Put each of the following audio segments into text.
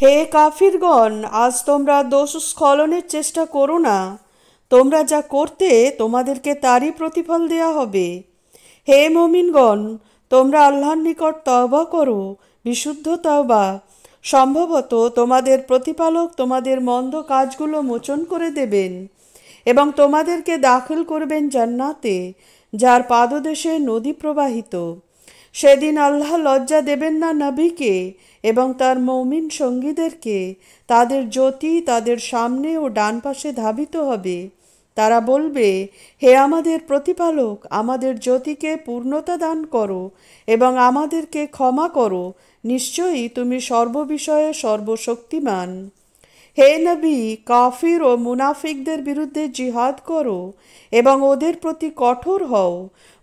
হে কাফিরগণ, আজ তোমরা দোষ স্খলনের চেষ্টা করো না। তোমরা যা করতে তোমাদেরকে তারই প্রতিফল দেয়া হবে। হে মুমিনগণ, তোমরা আল্লাহর নিকট তওবা করো, বিশুদ্ধ তওবা। সম্ভবত তোমাদের প্রতিপালক তোমাদের মন্দ কাজগুলো মোচন করে দেবেন এবং তোমাদেরকে দাখিল করবেন জান্নাতে, যার পাদদেশে নদী প্রবাহিত। সেদিন আল্লাহ লজ্জা দেবেন না নবীকে এবং তার মৌমিন সঙ্গীদেরকে। তাদের জ্যোতি তাদের সামনে ও ডান পাশে ধাবিত হবে। তারা বলবে, হে আমাদের প্রতিপালক, আমাদের জ্যোতিকে পূর্ণতা দান করো এবং আমাদেরকে ক্ষমা করো। নিশ্চয়ই তুমি সর্ববিষয়ে সর্বশক্তিমান। হে নবী, কাফির ও মুনাফিকদের বিরুদ্ধে জিহাদ করো এবং ওদের প্রতি কঠোর হও।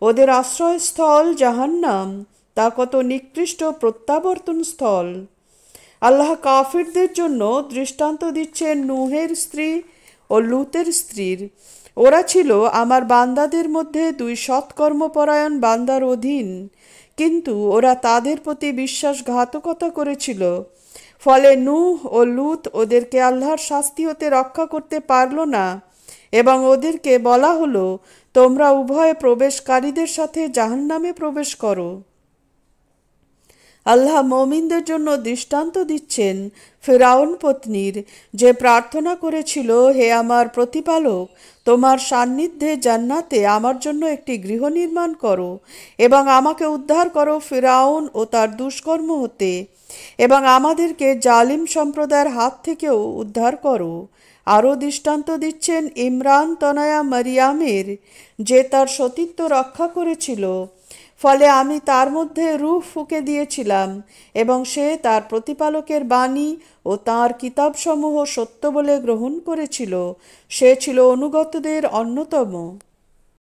ওদের আশ্রয়স্থল জাহান্নাম, তা কত নিকৃষ্ট প্রত্যাবর্তন স্থল। আল্লাহ কাফিরদের জন্য দৃষ্টান্ত দিচ্ছেন নূহের স্ত্রী ও লুতের স্ত্রীর। ওরা ছিল আমার বান্দাদের মধ্যে দুই সৎকর্মপরায়ণ বান্দার অধীন, কিন্তু ওরা তাদের প্রতি বিশ্বাসঘাতকতা করেছিল। ফলে নূহ ও লুত ওদেরকে আল্লাহর শাস্তি হতে রক্ষা করতে পারল না এবং ওদেরকে বলা হলো, তোমরা উভয়ে প্রবেশকারীদের সাথে জাহান্নামে প্রবেশ করো। আল্লাহ মমিনদের জন্য দৃষ্টান্ত দিচ্ছেন ফিরাউন পত্নীর, যে প্রার্থনা করেছিল, হে আমার প্রতিপালক, তোমার সান্নিধ্যে জান্নাতে আমার জন্য একটি গৃহ নির্মাণ করো এবং আমাকে উদ্ধার করো ফিরাউন ও তার দুষ্কর্ম হতে, এবং আমাদেরকে জালিম সম্প্রদায়ের হাত থেকেও উদ্ধার করো। আরও দৃষ্টান্ত দিচ্ছেন ইমরান তনয়া মারিয়ামের, যে তার সতীত্ব রক্ষা করেছিল। ফলে আমি তার মধ্যে রূহ ফুঁকে দিয়েছিলাম এবং সে তার প্রতিপালকের বাণী ও তাঁর কিতাবসমূহ সত্য বলে গ্রহণ করেছিল। সে ছিল অনুগতদের অন্যতম।